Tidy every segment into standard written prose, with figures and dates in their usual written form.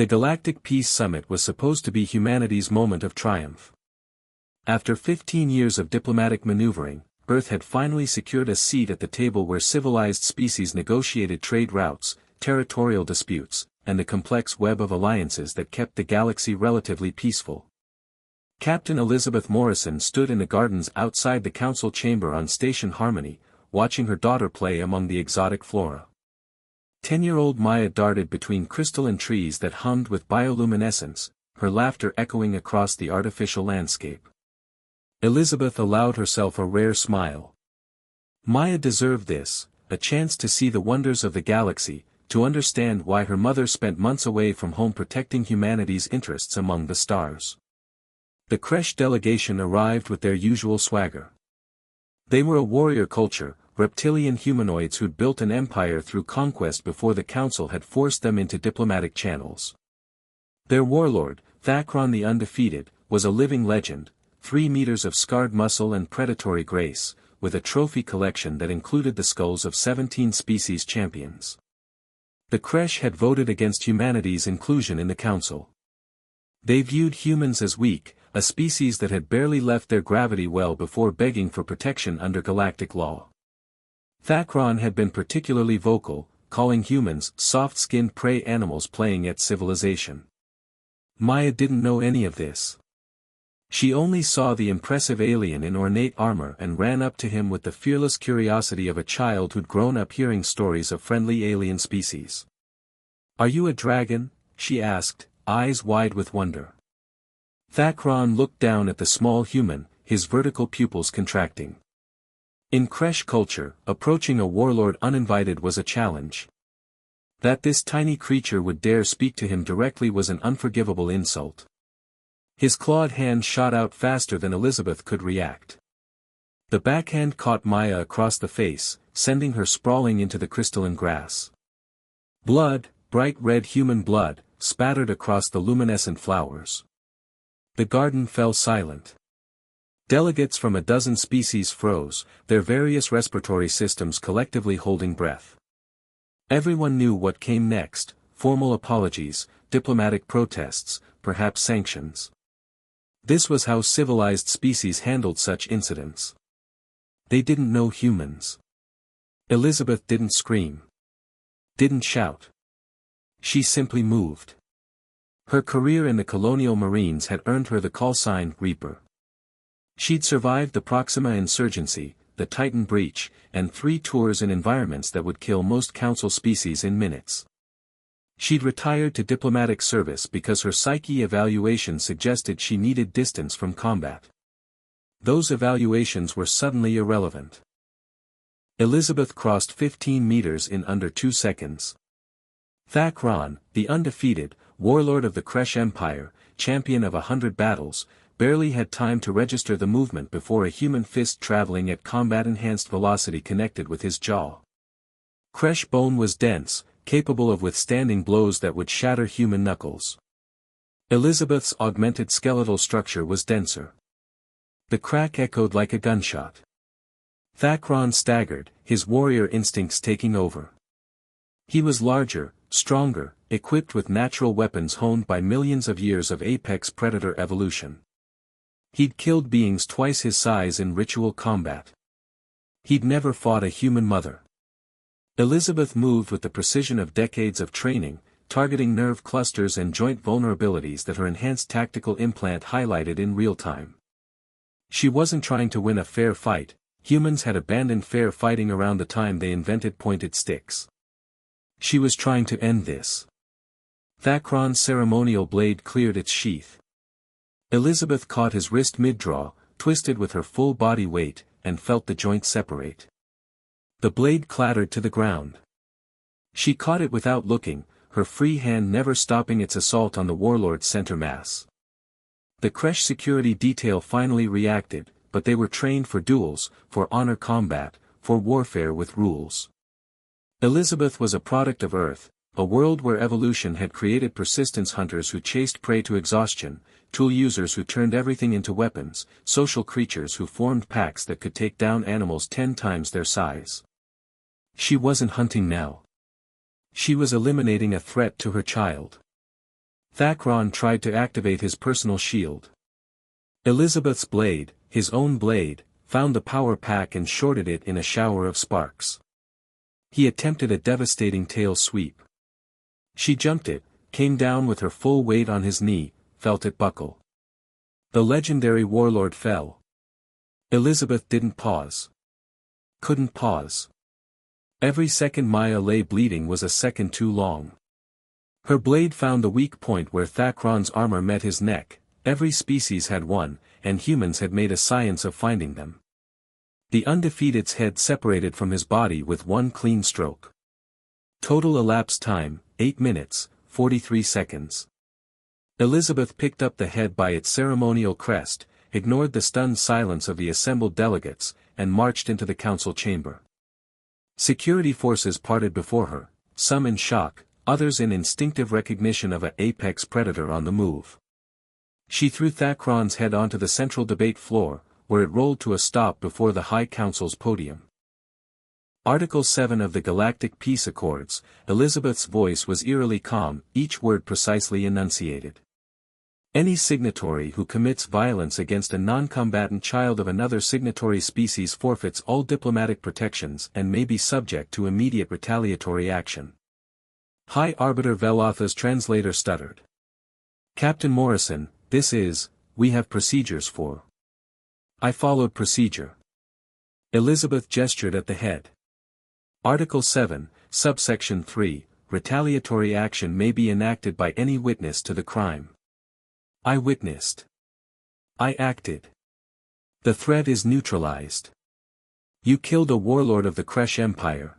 The Galactic Peace Summit was supposed to be humanity's moment of triumph. After 15 years of diplomatic maneuvering, Earth had finally secured a seat at the table where civilized species negotiated trade routes, territorial disputes, and the complex web of alliances that kept the galaxy relatively peaceful. Captain Elizabeth Morrison stood in the gardens outside the council chamber on Station Harmony, watching her daughter play among the exotic flora. 10-year-old Maya darted between crystalline trees that hummed with bioluminescence, her laughter echoing across the artificial landscape. Elizabeth allowed herself a rare smile. Maya deserved this, a chance to see the wonders of the galaxy, to understand why her mother spent months away from home protecting humanity's interests among the stars. The Kresh delegation arrived with their usual swagger. They were a warrior culture, reptilian humanoids who'd built an empire through conquest before the Council had forced them into diplomatic channels. Their warlord, Thakron the Undefeated, was a living legend, 3 meters of scarred muscle and predatory grace, with a trophy collection that included the skulls of 17 species champions. The Kresh had voted against humanity's inclusion in the Council. They viewed humans as weak, a species that had barely left their gravity well before begging for protection under galactic law. Thakron had been particularly vocal, calling humans soft-skinned prey animals playing at civilization. Maya didn't know any of this. She only saw the impressive alien in ornate armor and ran up to him with the fearless curiosity of a child who'd grown up hearing stories of friendly alien species. "Are you a dragon?" she asked, eyes wide with wonder. Thakron looked down at the small human, his vertical pupils contracting. In Kresh culture, approaching a warlord uninvited was a challenge. That this tiny creature would dare speak to him directly was an unforgivable insult. His clawed hand shot out faster than Elizabeth could react. The backhand caught Maya across the face, sending her sprawling into the crystalline grass. Blood, bright red human blood, spattered across the luminescent flowers. The garden fell silent. Delegates from a dozen species froze, their various respiratory systems collectively holding breath. Everyone knew what came next: formal apologies, diplomatic protests, perhaps sanctions. This was how civilized species handled such incidents. They didn't know humans. Elizabeth didn't scream. Didn't shout. She simply moved. Her career in the colonial marines had earned her the callsign Reaper. She'd survived the Proxima insurgency, the Titan breach, and 3 tours in environments that would kill most council species in minutes. She'd retired to diplomatic service because her psyche evaluation suggested she needed distance from combat. Those evaluations were suddenly irrelevant. Elizabeth crossed 15 meters in under 2 seconds. Thakron, the Undefeated, warlord of the Kresh Empire, champion of 100 battles, barely had time to register the movement before a human fist traveling at combat-enhanced velocity connected with his jaw. Kresh bone was dense, capable of withstanding blows that would shatter human knuckles. Elizabeth's augmented skeletal structure was denser. The crack echoed like a gunshot. Thakron staggered, his warrior instincts taking over. He was larger, stronger, equipped with natural weapons honed by millions of years of apex predator evolution. He'd killed beings twice his size in ritual combat. He'd never fought a human mother. Elizabeth moved with the precision of decades of training, targeting nerve clusters and joint vulnerabilities that her enhanced tactical implant highlighted in real time. She wasn't trying to win a fair fight. Humans had abandoned fair fighting around the time they invented pointed sticks. She was trying to end this. Thakron's ceremonial blade cleared its sheath. Elizabeth caught his wrist mid-draw, twisted with her full body weight, and felt the joint separate. The blade clattered to the ground. She caught it without looking, her free hand never stopping its assault on the warlord's center mass. The Kresh security detail finally reacted, but they were trained for duels, for honor combat, for warfare with rules. Elizabeth was a product of Earth, a world where evolution had created persistence hunters who chased prey to exhaustion, tool users who turned everything into weapons, social creatures who formed packs that could take down animals 10 times their size. She wasn't hunting now. She was eliminating a threat to her child. Thakron tried to activate his personal shield. Elizabeth's blade, his own blade, found the power pack and shorted it in a shower of sparks. He attempted a devastating tail sweep. She jumped it, came down with her full weight on his knee, felt it buckle. The legendary Warlord fell. Elizabeth didn't pause. Couldn't pause. Every second Maya lay bleeding was a second too long. Her blade found the weak point where Thakron's armor met his neck. Every species had one, and humans had made a science of finding them. The undefeated's head separated from his body with one clean stroke. Total elapsed time, 8 minutes, 43 seconds. Elizabeth picked up the head by its ceremonial crest, ignored the stunned silence of the assembled delegates, and marched into the council chamber. Security forces parted before her, some in shock, others in instinctive recognition of an apex predator on the move. She threw Thakron's head onto the central debate floor, where it rolled to a stop before the High Council's podium. Article 7 of the Galactic Peace Accords. Elizabeth's voice was eerily calm, each word precisely enunciated. Any signatory who commits violence against a non-combatant child of another signatory species forfeits all diplomatic protections and may be subject to immediate retaliatory action. High Arbiter Velotha's translator stuttered. Captain Morrison, we have procedures for. I followed procedure. Elizabeth gestured at the head. Article 7, subsection 3, retaliatory action may be enacted by any witness to the crime. I witnessed. I acted. The threat is neutralized. You killed a warlord of the Kresh Empire.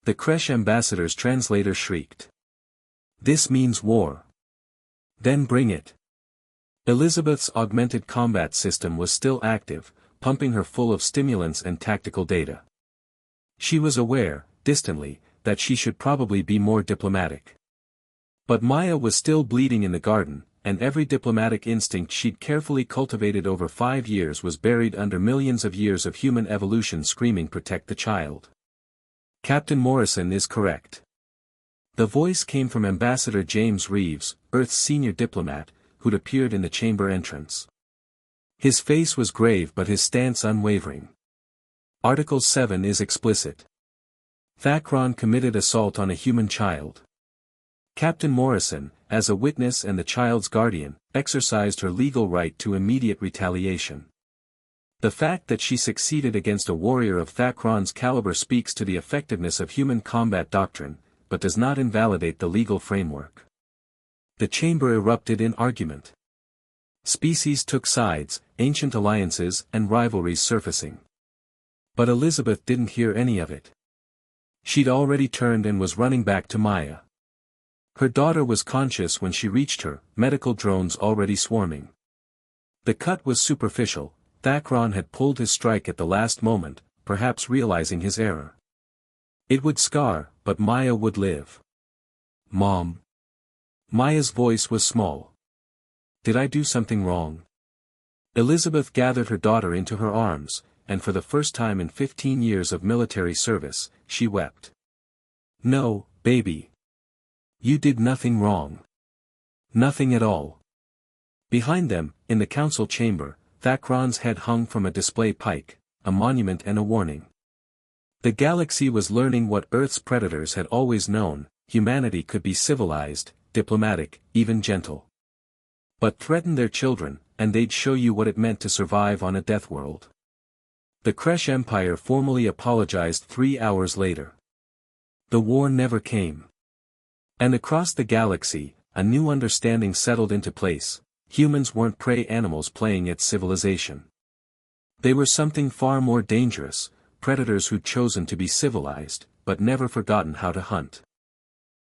The Kresh ambassador's translator shrieked. This means war. Then bring it. Elizabeth's augmented combat system was still active, pumping her full of stimulants and tactical data. She was aware, distantly, that she should probably be more diplomatic. But Maya was still bleeding in the garden, and every diplomatic instinct she'd carefully cultivated over 5 years was buried under millions of years of human evolution screaming protect the child. Captain Morrison is correct. The voice came from Ambassador James Reeves, Earth's senior diplomat, who'd appeared in the chamber entrance. His face was grave but his stance unwavering. Article 7 is explicit. Thakron committed assault on a human child. Captain Morrison, as a witness and the child's guardian, exercised her legal right to immediate retaliation. The fact that she succeeded against a warrior of Thakron's caliber speaks to the effectiveness of human combat doctrine, but does not invalidate the legal framework. The chamber erupted in argument. Species took sides, ancient alliances and rivalries surfacing. But Elizabeth didn't hear any of it. She'd already turned and was running back to Maya. Her daughter was conscious when she reached her, medical drones already swarming. The cut was superficial. Thakron had pulled his strike at the last moment, perhaps realizing his error. It would scar, but Maya would live. Mom. Maya's voice was small. Did I do something wrong? Elizabeth gathered her daughter into her arms, and for the first time in 15 years of military service, she wept. No, baby. You did nothing wrong. Nothing at all. Behind them, in the council chamber, Thakron's head hung from a display pike, a monument and a warning. The galaxy was learning what Earth's predators had always known: humanity could be civilized, diplomatic, even gentle. But threaten their children, and they'd show you what it meant to survive on a death world. The Kresh Empire formally apologized 3 hours later. The war never came. And across the galaxy, a new understanding settled into place: humans weren't prey animals playing at civilization. They were something far more dangerous, predators who'd chosen to be civilized, but never forgotten how to hunt.